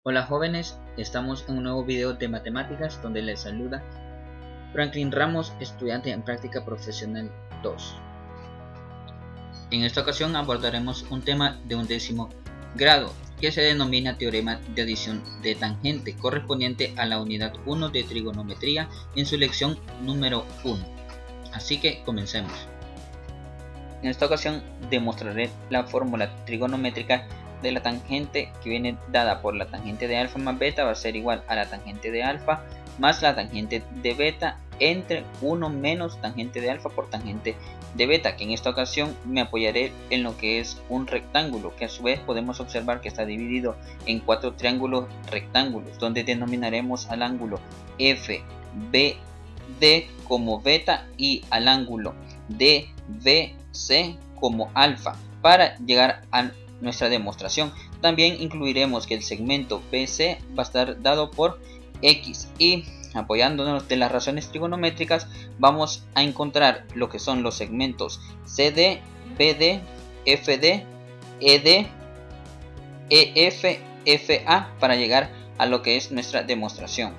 Hola jóvenes, estamos en un nuevo video de matemáticas donde les saluda Franklin Ramos, estudiante en práctica profesional 2. En esta ocasión abordaremos un tema de 11º grado que se denomina teorema de adición de tangente, correspondiente a la unidad 1 de trigonometría en su lección número 1. Así que comencemos. En esta ocasión demostraré la fórmula trigonométrica de la tangente que viene dada por la tangente de alfa más beta, va a ser igual a la tangente de alfa más la tangente de beta entre 1 menos tangente de alfa por tangente de beta, que en esta ocasión me apoyaré en lo que es un rectángulo, que a su vez podemos observar que está dividido en 4 triángulos rectángulos, donde denominaremos al ángulo FBD como beta y al ángulo DBC como alfa para llegar a nuestra demostración. También incluiremos que el segmento BC va a estar dado por X, y apoyándonos de las razones trigonométricas vamos a encontrar lo que son los segmentos CD, BD, FD, ED, EF, FA para llegar a lo que es nuestra demostración.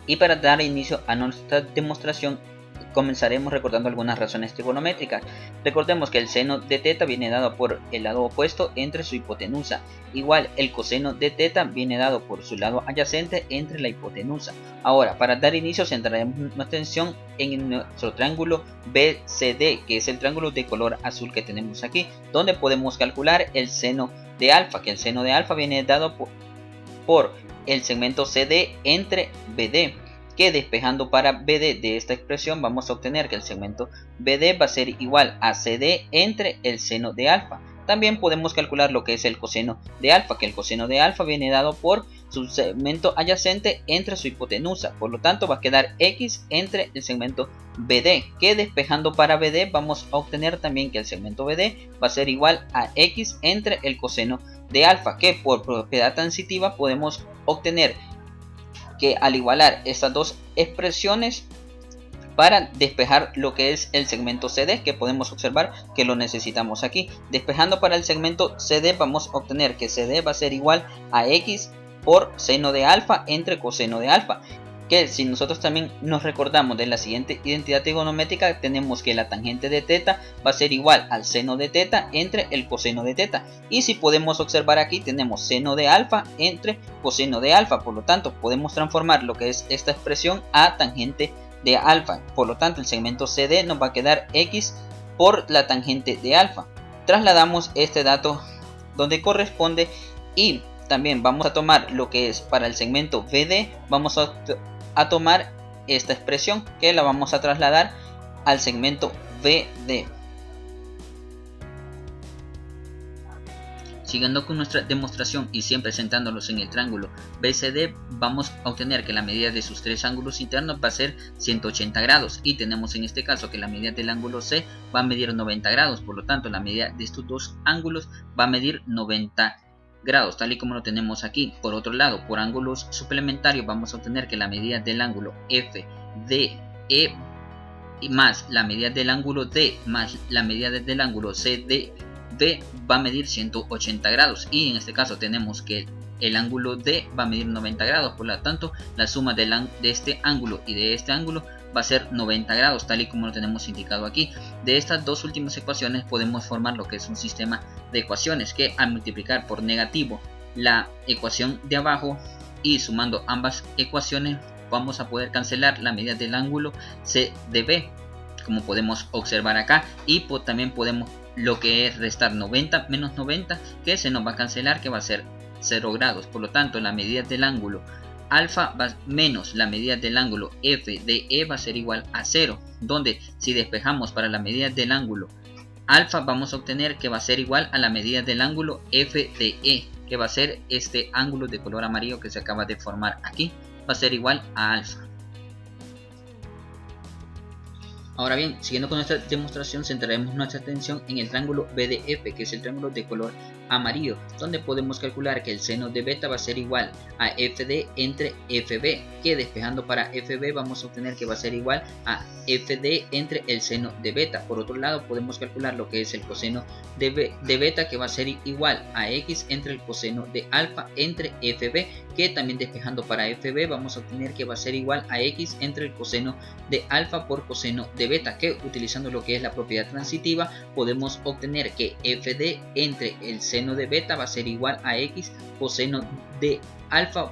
Y para dar inicio a nuestra demostración comenzaremos recordando algunas razones trigonométricas. Recordemos que el seno de teta viene dado por el lado opuesto entre su hipotenusa. Igual el coseno de teta viene dado por su lado adyacente entre la hipotenusa. Ahora, para dar inicio centraremos nuestra atención en nuestro triángulo BCD, que es el triángulo de color azul que tenemos aquí, donde podemos calcular el seno de alfa, que el seno de alfa viene dado por el segmento CD entre BD, que despejando para BD de esta expresión vamos a obtener que el segmento BD va a ser igual a CD entre el seno de alfa. También podemos calcular lo que es el coseno de alfa, que el coseno de alfa viene dado por su segmento adyacente entre su hipotenusa, por lo tanto va a quedar X entre el segmento BD, que despejando para BD vamos a obtener también que el segmento BD va a ser igual a X entre el coseno de alfa, que por propiedad transitiva podemos obtener que al igualar estas dos expresiones para despejar lo que es el segmento CD, que podemos observar que lo necesitamos aquí. Despejando para el segmento CD vamos a obtener que CD va a ser igual a X por seno de alfa entre coseno de alfa, que si nosotros también nos recordamos de la siguiente identidad trigonométrica, tenemos que la tangente de teta va a ser igual al seno de teta entre el coseno de teta, y si podemos observar aquí tenemos seno de alfa entre coseno de alfa, por lo tanto podemos transformar lo que es esta expresión a tangente de alfa, por lo tanto el segmento CD nos va a quedar X por la tangente de alfa. Trasladamos este dato donde corresponde y también vamos a tomar lo que es para el segmento BD, vamos a tomar esta expresión que la vamos a trasladar al segmento BD. Siguiendo con nuestra demostración y siempre sentándonos en el triángulo BCD, vamos a obtener que la medida de sus tres ángulos internos va a ser 180 grados, y tenemos en este caso que la medida del ángulo C va a medir 90 grados, por lo tanto la medida de estos dos ángulos va a medir 90 grados, tal y como lo tenemos aquí. Por otro lado, por ángulos suplementarios vamos a obtener que la medida del ángulo FDE más la medida del ángulo D más la medida del ángulo CDB va a medir 180 grados, y en este caso tenemos que el ángulo D va a medir 90 grados, por lo tanto la suma de este ángulo y de este ángulo va a ser 90 grados, tal y como lo tenemos indicado aquí. De estas dos últimas ecuaciones podemos formar lo que es un sistema de ecuaciones, que al multiplicar por negativo la ecuación de abajo y sumando ambas ecuaciones vamos a poder cancelar la medida del ángulo CDB, como podemos observar acá, y también podemos lo que es restar 90 menos 90, que se nos va a cancelar, que va a ser 0 grados. Por lo tanto la medida del ángulo alfa menos la medida del ángulo FDE va a ser igual a 0, donde si despejamos para la medida del ángulo alfa vamos a obtener que va a ser igual a la medida del ángulo FDE, que va a ser este ángulo de color amarillo que se acaba de formar aquí, va a ser igual a alfa. Ahora bien, siguiendo con nuestra demostración, centraremos nuestra atención en el triángulo BDF, que es el triángulo de color amarillo, donde podemos calcular que el seno de beta va a ser igual a FD entre FB, que despejando para FB vamos a obtener que va a ser igual a FD entre el seno de beta. Por otro lado, podemos calcular lo que es el coseno de beta, que va a ser igual a X entre el coseno de alfa entre FB, que también despejando para FB vamos a obtener que va a ser igual a X entre el coseno de alfa por coseno de beta, que utilizando lo que es la propiedad transitiva podemos obtener que FD entre el seno de beta va a ser igual a X coseno de alfa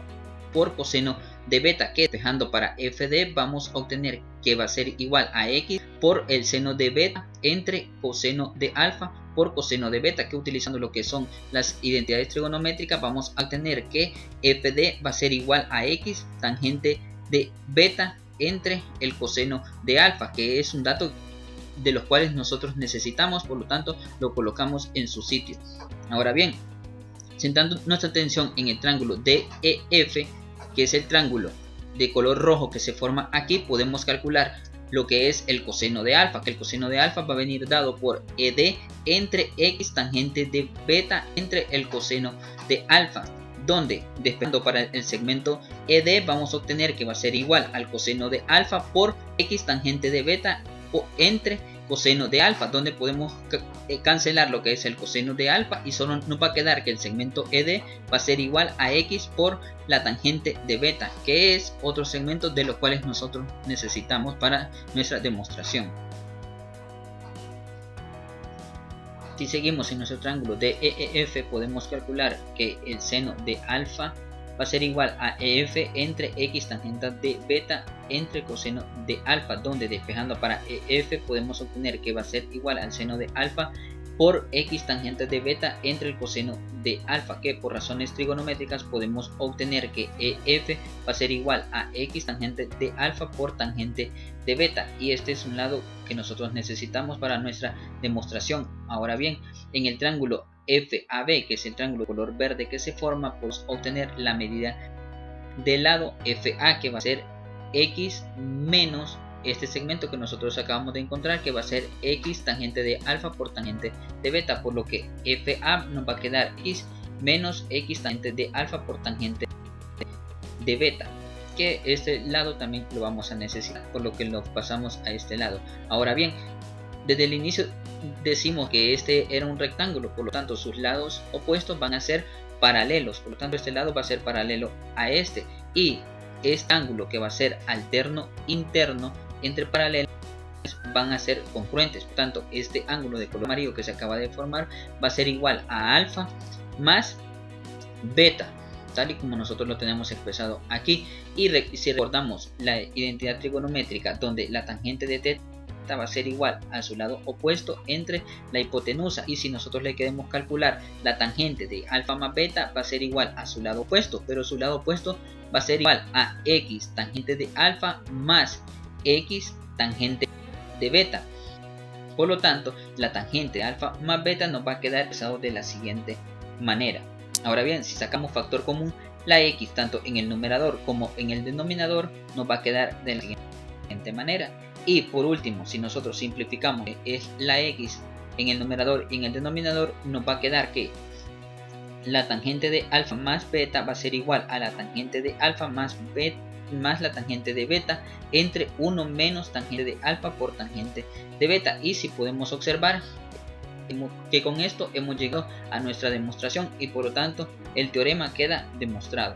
por coseno de beta, que despejando para FD vamos a obtener que va a ser igual a X por el seno de beta entre coseno de alfa por coseno de beta, que utilizando lo que son las identidades trigonométricas vamos a obtener que FD va a ser igual a X tangente de beta entre el coseno de alfa, que es un dato de los cuales nosotros necesitamos, por lo tanto lo colocamos en su sitio. Ahora bien, centrando nuestra atención en el triángulo DEF, que es el triángulo de color rojo que se forma aquí, podemos calcular lo que es el coseno de alfa, que el coseno de alfa va a venir dado por ED entre X tangente de beta entre el coseno de alfa, donde despejando para el segmento ED vamos a obtener que va a ser igual al coseno de alfa por X tangente de beta entre coseno de alfa, donde podemos cancelar lo que es el coseno de alfa y solo nos va a quedar que el segmento ED va a ser igual a X por la tangente de beta, que es otro segmento de los cuales nosotros necesitamos para nuestra demostración. Si seguimos en nuestro triángulo de EF, podemos calcular que el seno de alfa va a ser igual a EF entre X tangente de beta entre coseno de alfa, donde despejando para EF podemos obtener que va a ser igual al seno de alfa por X tangente de beta entre el coseno de alfa, que por razones trigonométricas podemos obtener que EF va a ser igual a X tangente de alfa por tangente de beta, y este es un lado que nosotros necesitamos para nuestra demostración. Ahora bien, en el triángulo FAB, que es el triángulo color verde que se forma, podemos obtener la medida del lado FA, que va a ser X menos este segmento que nosotros acabamos de encontrar, que va a ser X tangente de alfa por tangente de beta, por lo que FA nos va a quedar X menos X tangente de alfa por tangente de beta, que este lado también lo vamos a necesitar, por lo que lo pasamos a este lado. Ahora bien, desde el inicio decimos que este era un rectángulo, por lo tanto sus lados opuestos van a ser paralelos, por lo tanto este lado va a ser paralelo a este, y este ángulo que va a ser alterno interno entre paralelos van a ser congruentes. Por tanto, este ángulo de color amarillo que se acaba de formar va a ser igual a alfa más beta, tal y como nosotros lo tenemos expresado aquí. Y si recordamos la identidad trigonométrica, donde la tangente de teta va a ser igual a su lado opuesto entre la hipotenusa, y si nosotros le queremos calcular la tangente de alfa más beta va a ser igual a su lado opuesto, pero su lado opuesto va a ser igual a X tangente de alfa más X tangente de beta. Por lo tanto, la tangente de alfa más beta nos va a quedar expresado de la siguiente manera. Ahora bien, si sacamos factor común, la X tanto en el numerador como en el denominador nos va a quedar de la siguiente manera. Y por último, si nosotros simplificamos es la X en el numerador y en el denominador, nos va a quedar que la tangente de alfa más beta va a ser igual a la tangente de alfa más la tangente de beta entre 1 menos tangente de alfa por tangente de beta. Y si podemos observar que con esto hemos llegado a nuestra demostración y por lo tanto el teorema queda demostrado.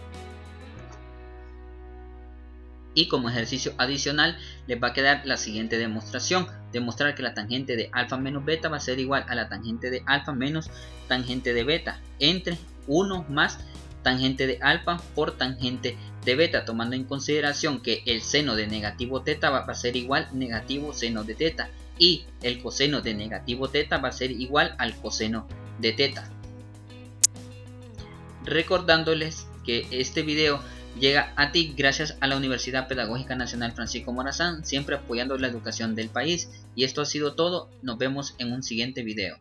Y como ejercicio adicional les va a quedar la siguiente demostración: demostrar que la tangente de alfa menos beta va a ser igual a la tangente de alfa menos tangente de beta entre 1 más tangente de alfa por tangente de beta, tomando en consideración que el seno de negativo teta va a ser igual negativo seno de teta y el coseno de negativo teta va a ser igual al coseno de teta. Recordándoles que este video llega a ti gracias a la Universidad Pedagógica Nacional Francisco Morazán, siempre apoyando la educación del país. Y esto ha sido todo, nos vemos en un siguiente video.